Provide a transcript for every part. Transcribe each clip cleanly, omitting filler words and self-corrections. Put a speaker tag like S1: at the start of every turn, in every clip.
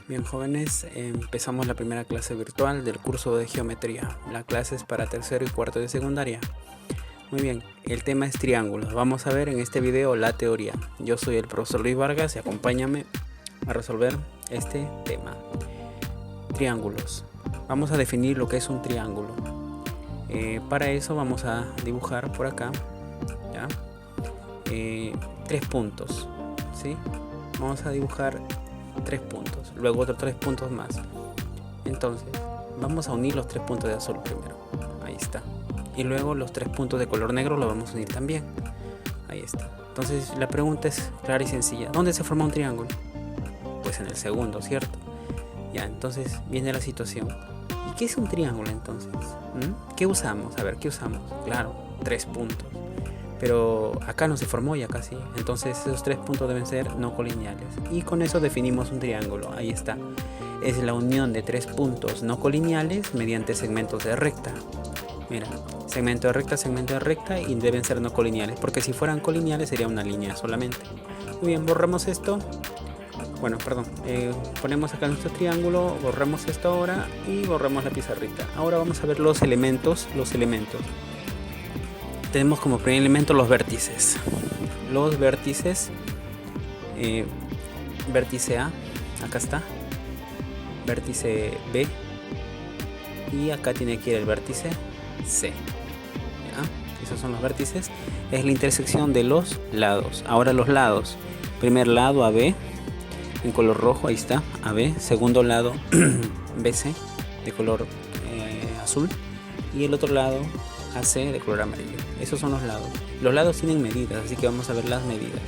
S1: Bien, jóvenes, empezamos la primera clase virtual del curso de geometría. La clase es para tercero y cuarto de secundaria. Muy bien, el tema es triángulos. Vamos a ver en este video la teoría. Yo soy el profesor Luis Vargas y acompáñame a resolver este tema. Triángulos. Vamos a definir lo que es un triángulo. Para eso vamos a dibujar por acá, ¿ya? 3 puntos, ¿sí? Vamos a dibujar 3 puntos, luego otros 3 puntos más. Entonces vamos a unir los 3 puntos de azul primero, ahí está, y luego los 3 puntos de color negro los vamos a unir también, ahí está. Entonces la pregunta es clara y sencilla: ¿dónde se forma un triángulo? Pues en el segundo, ¿cierto? Ya, entonces viene la situación. ¿Y qué es un triángulo entonces? ¿Qué usamos? A ver, ¿qué usamos? Claro, 3 puntos. Pero acá no se formó y acá sí. Entonces esos 3 puntos deben ser no colineales. Y con eso definimos un triángulo. Ahí está. Es la unión de 3 puntos no colineales mediante segmentos de recta. Mira, segmento de recta y deben ser no colineales. Porque si fueran colineales sería una línea solamente. Muy bien, borramos esto. Bueno, perdón. Ponemos acá nuestro triángulo. Borramos esto ahora y borramos la pizarrita. Ahora vamos a ver los elementos. Tenemos como primer elemento los vértices. Los vértices, vértice A, acá está, vértice B, y acá tiene que ir el vértice C. ¿Ya? Esos son los vértices. Es la intersección de los lados. Ahora los lados: primer lado AB en color rojo, ahí está, AB. Segundo lado BC de color azul, y el otro lado AC de color amarillo. Esos son los lados. Los lados tienen medidas, así que vamos a ver las medidas.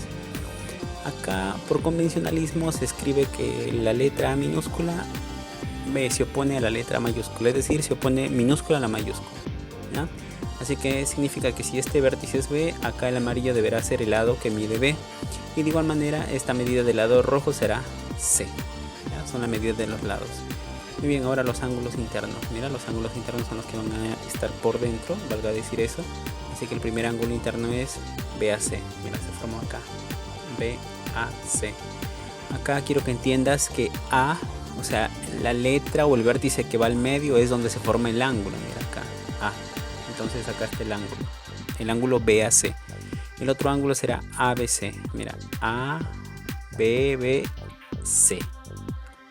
S1: Acá por convencionalismo se escribe que la letra minúscula se opone a la letra mayúscula, es decir, se opone minúscula a la mayúscula, ¿ya? Así que significa que si este vértice es B, acá el amarillo deberá ser el lado que mide B, y de igual manera esta medida del lado rojo será C, ¿ya? Son las medidas de los lados. Muy bien, ahora los ángulos internos. Mira, los ángulos internos son los que van a estar por dentro, valga decir eso. Así que el primer ángulo interno es BAC. Mira, se formó acá, BAC. Acá quiero que entiendas que A, o sea, la letra o el vértice que va al medio es donde se forma el ángulo. Mira acá, A. Entonces acá está el ángulo BAC. El otro ángulo será ABC. Mira, ABBC.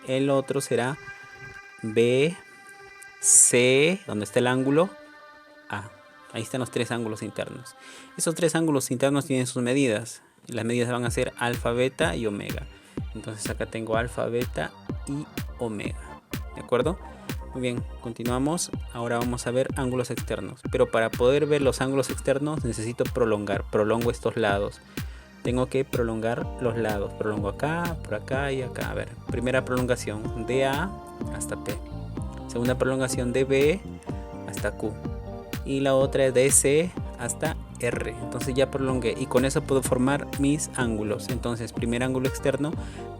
S1: El otro será BC, donde está el ángulo A. Ahí están los 3 ángulos internos. Esos 3 ángulos internos tienen sus medidas. Y las medidas van a ser alfa, beta y omega. Entonces acá tengo alfa, beta y omega. ¿De acuerdo? Muy bien, continuamos. Ahora vamos a ver ángulos externos. Pero para poder ver los ángulos externos necesito prolongar. Prolongo estos lados. Tengo que prolongar los lados. Prolongo acá, por acá y acá. A ver, primera prolongación de A hasta P. Segunda prolongación de B hasta Q. Y la otra es de C hasta R. Entonces ya prolongué y con eso puedo formar mis ángulos. Entonces primer ángulo externo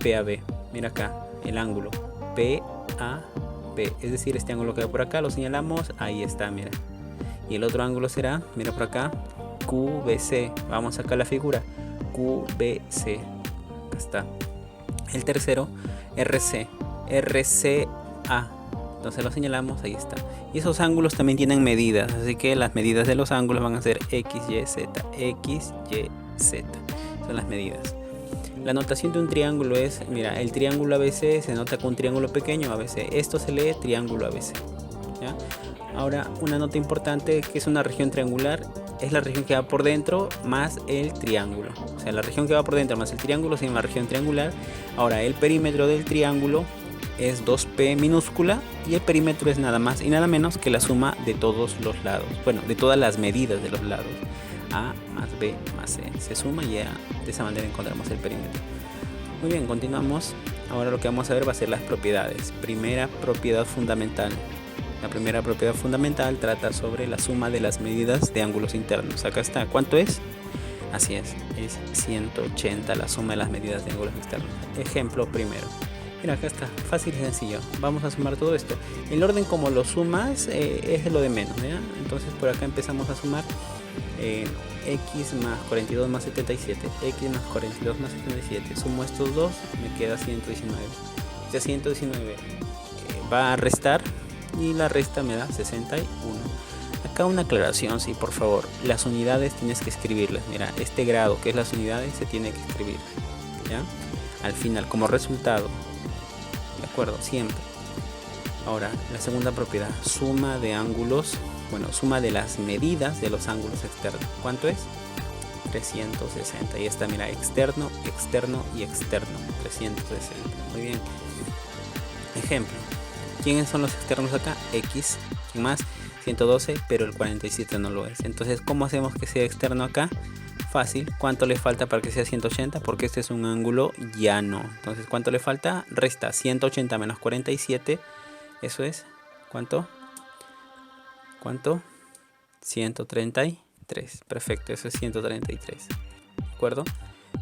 S1: PAB. Mira acá el ángulo PAB. Es decir, este ángulo que va por acá lo señalamos. Ahí está, mira. Y el otro ángulo será, mira por acá, QBC. Vamos acá a la figura. QBC. Acá está. El tercero, RC. RCA. Entonces lo señalamos, ahí está. Y esos ángulos también tienen medidas, así que las medidas de los ángulos van a ser X, Y, Z. X, Y, Z. Son las medidas. La notación de un triángulo es, mira, el triángulo ABC se nota con un triángulo pequeño ABC. Esto se lee triángulo ABC. ¿Ya? Ahora, una nota importante, que es una región triangular, es la región que va por dentro más el triángulo. O sea, la región que va por dentro más el triángulo se llama región triangular. Ahora, el perímetro del triángulo es 2P minúscula y el perímetro es nada más y nada menos que la suma de todos los lados. Bueno, de todas las medidas de los lados. A más B más C. Se suma y ya de esa manera encontramos el perímetro. Muy bien, continuamos. Ahora lo que vamos a ver va a ser las propiedades. Primera propiedad fundamental. La primera propiedad fundamental trata sobre la suma de las medidas de ángulos internos. Acá está. ¿Cuánto es? Así es 180 la suma de las medidas de ángulos externos. Ejemplo primero. Mira, acá está, fácil y sencillo. Vamos a sumar todo esto. El orden como lo sumas es lo de menos, ¿ya? Entonces por acá empezamos a sumar x más 42 más 77, x más 42 más 77. Sumo estos dos, me queda 119. Este 119 va a restar y la resta me da 61. Acá una aclaración, sí, por favor. Las unidades tienes que escribirlas. Mira, este grado que es las unidades se tiene que escribir, ¿ya? Al final, como resultado. ¿De acuerdo? Siempre. Ahora, la segunda propiedad, suma de ángulos, bueno, suma de las medidas de los ángulos externos. ¿Cuánto es? 360. Y está, mira, externo, externo y externo. 360. Muy bien. Ejemplo. ¿Quiénes son los externos acá? X. ¿Quién más? 112, pero el 47 no lo es. Entonces, ¿cómo hacemos que sea externo acá? Fácil. ¿Cuánto le falta para que sea 180? Porque este es un ángulo llano. Entonces, ¿cuánto le falta? Resta 180 menos 47. Eso es, ¿cuánto? ¿Cuánto? 133. Perfecto, eso es 133. ¿De acuerdo?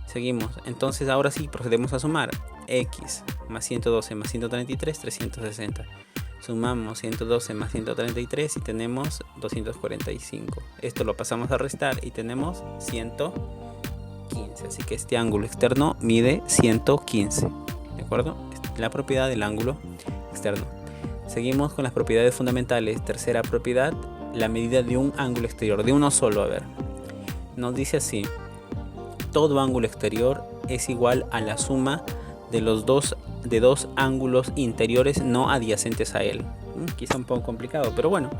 S1: Seguimos. Entonces, ahora sí, procedemos a sumar. X más 112 más 133, 360. Sumamos 112 más 133 y tenemos 245. Esto lo pasamos a restar y tenemos 115. Así que este ángulo externo mide 115. ¿De acuerdo? La propiedad del ángulo externo. Seguimos con las propiedades fundamentales. Tercera propiedad, la medida de un ángulo exterior, de uno solo. A ver, nos dice así: todo ángulo exterior es igual a la suma de dos ángulos interiores no adyacentes a él. Quizá un poco complicado, pero bueno.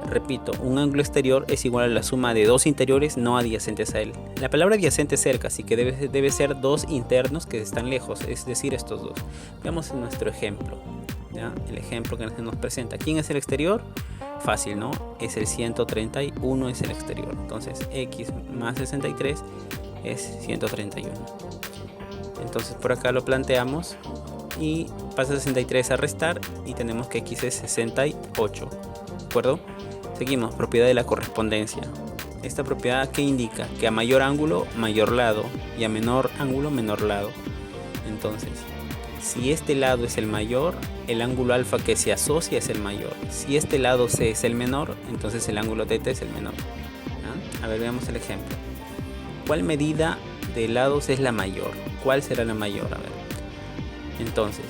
S1: Repito, un ángulo exterior es igual a la suma de dos interiores no adyacentes a él. La palabra adyacente es cerca, así que debe ser dos internos que están lejos, es decir, estos dos. Veamos en nuestro ejemplo, ¿ya? El ejemplo que nos presenta. ¿Quién es el exterior? Fácil, ¿no? Es el 131, es el exterior. Entonces, X más 63 es 131. Entonces, por acá lo planteamos y pasa 63 a restar y tenemos que X es 68. ¿De acuerdo? Seguimos, propiedad de la correspondencia. Esta propiedad, ¿qué indica? Que a mayor ángulo, mayor lado, y a menor ángulo, menor lado. Entonces, si este lado es el mayor, el ángulo alfa que se asocia es el mayor. Si este lado C es el menor, entonces el ángulo θ es el menor. ¿Ah? A ver, veamos el ejemplo. ¿Cuál medida de lados es la mayor? ¿Cuál será la mayor? A ver. Entonces,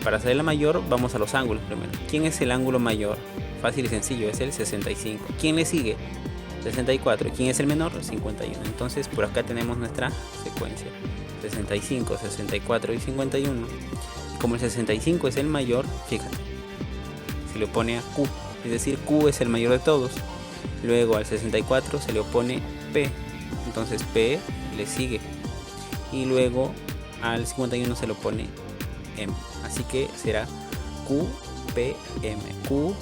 S1: para saber la mayor, vamos a los ángulos primero. ¿Quién es el ángulo mayor? Fácil y sencillo, es el 65. ¿Quién le sigue? 64. ¿Quién es el menor? 51. Entonces, por acá tenemos nuestra secuencia. 65, 64 y 51. Y como el 65 es el mayor, fíjate, se le opone a Q. Es decir, Q es el mayor de todos. Luego al 64 se le opone P. Entonces P le sigue. Y luego al 51 se le opone M. Así que será QPM. QPM.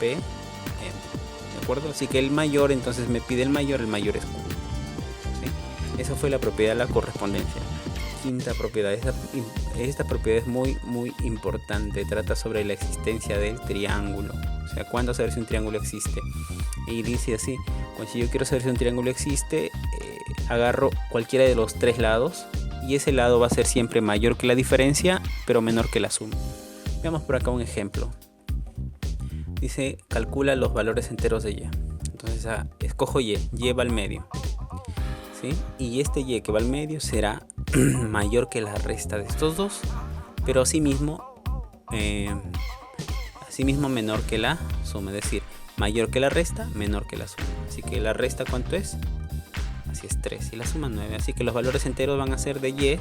S1: ¿De acuerdo? Así que el mayor, entonces me pide el mayor es Q. ¿Sí? Esa fue la propiedad de la correspondencia. Quinta propiedad. Esta propiedad es muy importante. Trata sobre la existencia del triángulo. O sea, ¿cuándo saber si un triángulo existe? Y dice así: pues si yo quiero saber si un triángulo existe, agarro cualquiera de los tres lados y ese lado va a ser siempre mayor que la diferencia, pero menor que la suma. Veamos por acá un ejemplo. Dice, calcula los valores enteros de y. Entonces, escojo y va al medio, ¿sí? Y este y que va al medio será mayor que la resta de estos dos, pero asimismo menor que la suma, es decir, mayor que la resta, menor que la suma. Así que la resta, ¿cuánto es? Así es 3 y la suma 9. Así que los valores enteros van a ser de y.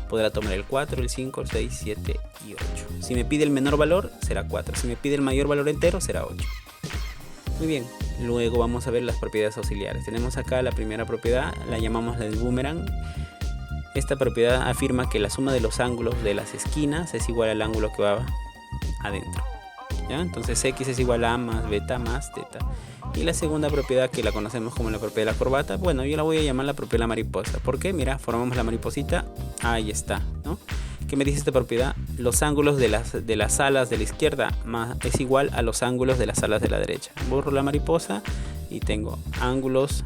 S1: Podrá tomar el 4, el 5, el 6, 7 y 8. Si me pide el menor valor, será 4. Si me pide el mayor valor entero, será 8. Muy bien. Luego vamos a ver las propiedades auxiliares. Tenemos acá la primera propiedad, la llamamos la del boomerang. Esta propiedad afirma que la suma de los ángulos de las esquinas es igual al ángulo que va adentro. ¿Ya? Entonces X es igual a A más beta más teta. Y la segunda propiedad, que la conocemos como la propiedad de la corbata, bueno, yo la voy a llamar la propiedad de la mariposa. ¿Por qué? Mira, formamos la mariposita, ahí está, ¿no? ¿Qué me dice esta propiedad? Los ángulos de las alas de la izquierda es igual a los ángulos de las alas de la derecha. Borro la mariposa y tengo ángulos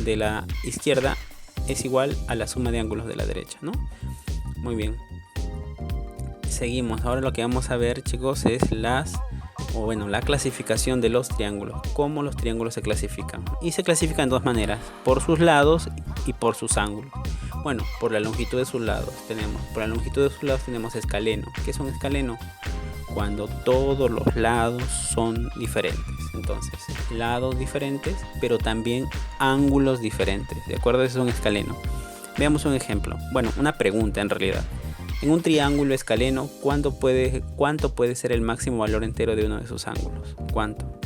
S1: de la izquierda es igual a la suma de ángulos de la derecha, ¿no? Muy bien. Seguimos. Ahora lo que vamos a ver, chicos, es la clasificación de los triángulos. Cómo los triángulos se clasifican. Y se clasifican de dos maneras: por sus lados y por sus ángulos. Bueno, por la longitud de sus lados tenemos escaleno. ¿Qué es un escaleno? Cuando todos los lados son diferentes. Entonces, lados diferentes, pero también ángulos diferentes. ¿De acuerdo? Eso es un escaleno. Veamos un ejemplo. Bueno, una pregunta en realidad. En un triángulo escaleno, ¿cuánto puede ser el máximo valor entero de uno de sus ángulos? ¿Cuánto?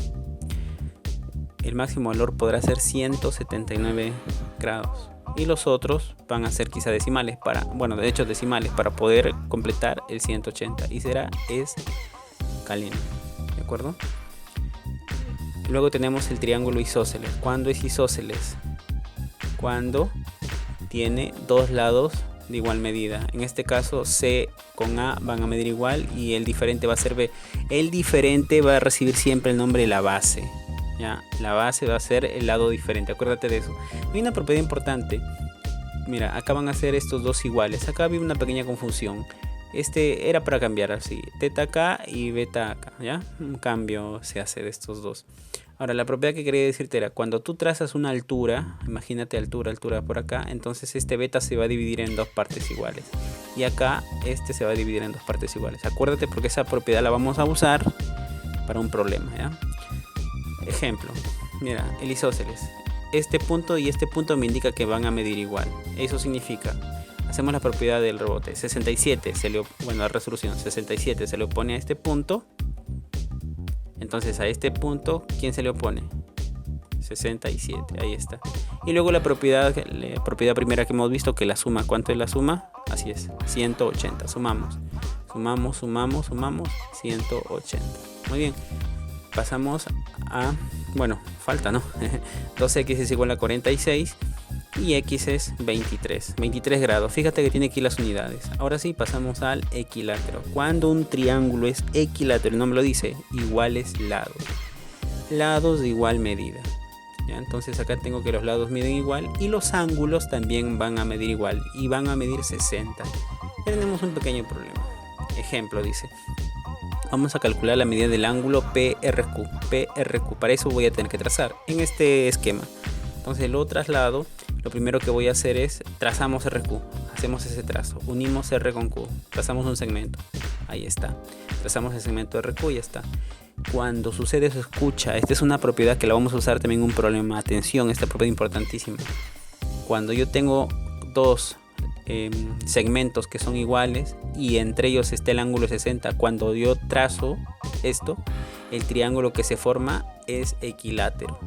S1: El máximo valor podrá ser 179 grados. Y los otros van a ser quizá decimales para poder completar el 180. Y será escaleno. ¿De acuerdo? Luego tenemos el triángulo isósceles. ¿Cuándo es isósceles? Cuando tiene dos lados de igual medida. En este caso C con A van a medir igual y el diferente va a ser B. El diferente va a recibir siempre el nombre de la base. ¿Ya? La base va a ser el lado diferente. Acuérdate de eso. Hay una propiedad importante. Mira, acá van a ser estos dos iguales. Acá había una pequeña confusión. Este era para cambiar así. Teta acá y beta acá. ¿Ya? Un cambio se hace de estos dos. Ahora, la propiedad que quería decirte era, cuando tú trazas una altura, imagínate altura por acá, entonces este beta se va a dividir en dos partes iguales. Y acá este se va a dividir en dos partes iguales. Acuérdate porque esa propiedad la vamos a usar para un problema, ¿ya? Ejemplo, mira, el isósceles. Este punto y este punto me indica que van a medir igual. Eso significa, hacemos la propiedad del rebote. 67 la resolución 67 se le opone a este punto. Entonces a este punto, ¿quién se le opone? 67, ahí está. Y luego la propiedad primera que hemos visto, que la suma. ¿Cuánto es la suma? Así es, 180. Sumamos, 180. Muy bien. Pasamos a, falta, ¿no? 2x es igual a 46 y x es 23 grados. Fíjate que tiene aquí las unidades. Ahora sí, pasamos al equilátero. Cuando un triángulo es equilátero, el nombre lo dice, iguales lados de igual medida. ¿Ya? Entonces acá tengo que los lados miden igual y los ángulos también van a medir igual y van a medir 60. Tenemos un pequeño problema. Ejemplo, dice, vamos a calcular la medida del ángulo PRQ. Para eso voy a tener que trazar en este esquema. Entonces lo traslado. Lo primero que voy a hacer es trazamos RQ. Hacemos ese trazo. Unimos R con Q. Trazamos un segmento. Ahí está. Trazamos el segmento RQ y ya está. Cuando sucede eso, escucha. Esta es una propiedad que la vamos a usar también en un problema. Atención, esta propiedad importantísima. Cuando yo tengo dos segmentos que son iguales y entre ellos está el ángulo 60, cuando yo trazo esto, el triángulo que se forma es equilátero.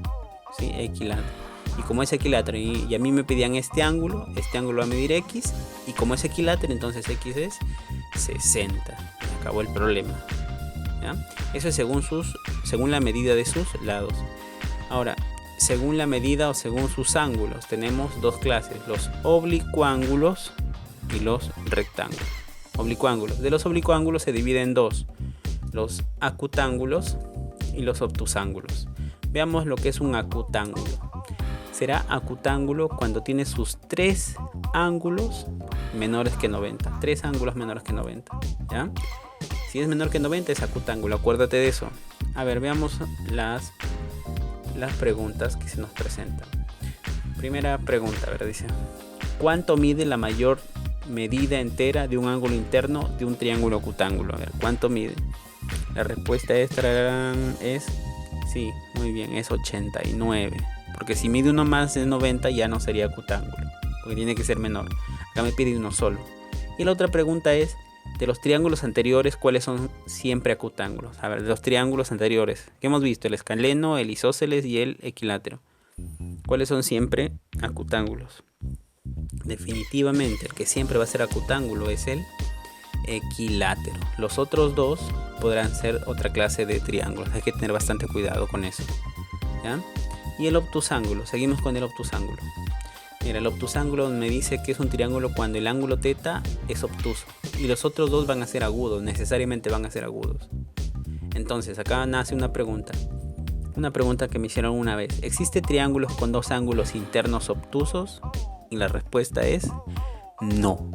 S1: ¿Sí? Equilátero. Y como es equilátero y a mí me pedían este ángulo va a medir x, y como es equilátero, entonces x es 60. Acabó el problema. ¿Ya? Eso es según la medida de sus lados. Ahora, según la medida o según sus ángulos, tenemos dos clases: los oblicuángulos y los rectángulos. Oblicuángulos. De los oblicuángulos se divide en dos: los acutángulos y los obtusángulos. Veamos lo que es un acutángulo. Será acutángulo cuando tiene sus tres ángulos menores que 90. Tres ángulos menores que 90. ¿Ya? Si es menor que 90 es acutángulo. Acuérdate de eso. A ver, veamos las preguntas que se nos presentan. Primera pregunta, a ver, dice: ¿cuánto mide la mayor medida entera de un ángulo interno de un triángulo acutángulo? A ver, ¿cuánto mide? La respuesta es sí, muy bien, es 89. Porque si mide uno más de 90 ya no sería acutángulo, porque tiene que ser menor. Acá me pide uno solo. Y la otra pregunta es, de los triángulos anteriores, ¿cuáles son siempre acutángulos? A ver, de los triángulos anteriores que hemos visto, el escaleno, el isósceles y el equilátero, ¿cuáles son siempre acutángulos? Definitivamente el que siempre va a ser acutángulo es el equilátero. Los otros dos podrán ser otra clase de triángulos. Hay que tener bastante cuidado con eso. ¿Ya? Y el obtusángulo, seguimos con el obtusángulo. Mira, el obtusángulo me dice que es un triángulo cuando el ángulo teta es obtuso y los otros dos van a ser agudos, necesariamente van a ser agudos. Entonces acá nace una pregunta que me hicieron una vez: ¿existe triángulos con dos ángulos internos obtusos? Y la respuesta es no.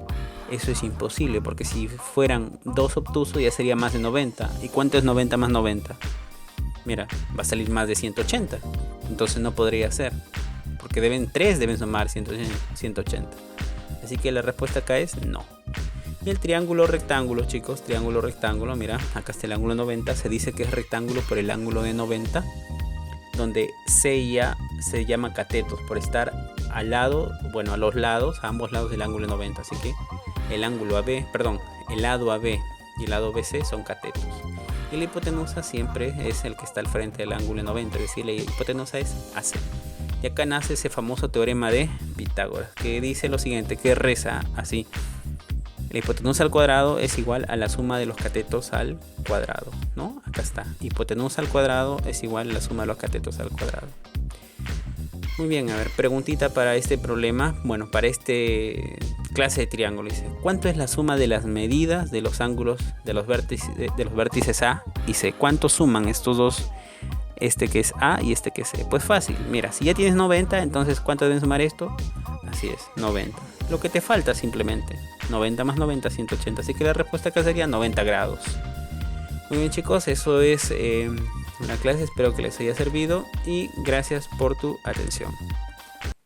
S1: Eso es imposible, porque si fueran dos obtusos ya sería más de 90. ¿Y cuánto es 90 más 90? Mira, va a salir más de 180. Entonces no podría ser, porque tres deben sumar 180. Así que la respuesta acá es no. Y el triángulo rectángulo, chicos, triángulo rectángulo, mira, acá está el ángulo 90, se dice que es rectángulo por el ángulo de 90, donde C y A se llama catetos por estar al lado, bueno, a los lados, a ambos lados del ángulo 90, así que el ángulo AB, perdón, el lado AB y el lado BC son catetos. Y la hipotenusa siempre es el que está al frente del ángulo 90, es decir, la hipotenusa es AC. Y acá nace ese famoso teorema de Pitágoras, que dice lo siguiente, que reza así: la hipotenusa al cuadrado es igual a la suma de los catetos al cuadrado, ¿no? Acá está. Hipotenusa al cuadrado es igual a la suma de los catetos al cuadrado. Muy bien, a ver, preguntita para este problema. Bueno, para este clase de triángulo dice: ¿cuánto es la suma de las medidas de los ángulos de los vértices A y C? ¿Cuánto suman estos dos? Este que es A y este que es C. Pues fácil, mira, si ya tienes 90, entonces ¿cuánto deben sumar esto? Así es, 90. Lo que te falta simplemente, 90 más 90, 180. Así que la respuesta acá sería 90 grados. Muy bien, chicos, eso es una clase. Espero que les haya servido y gracias por tu atención.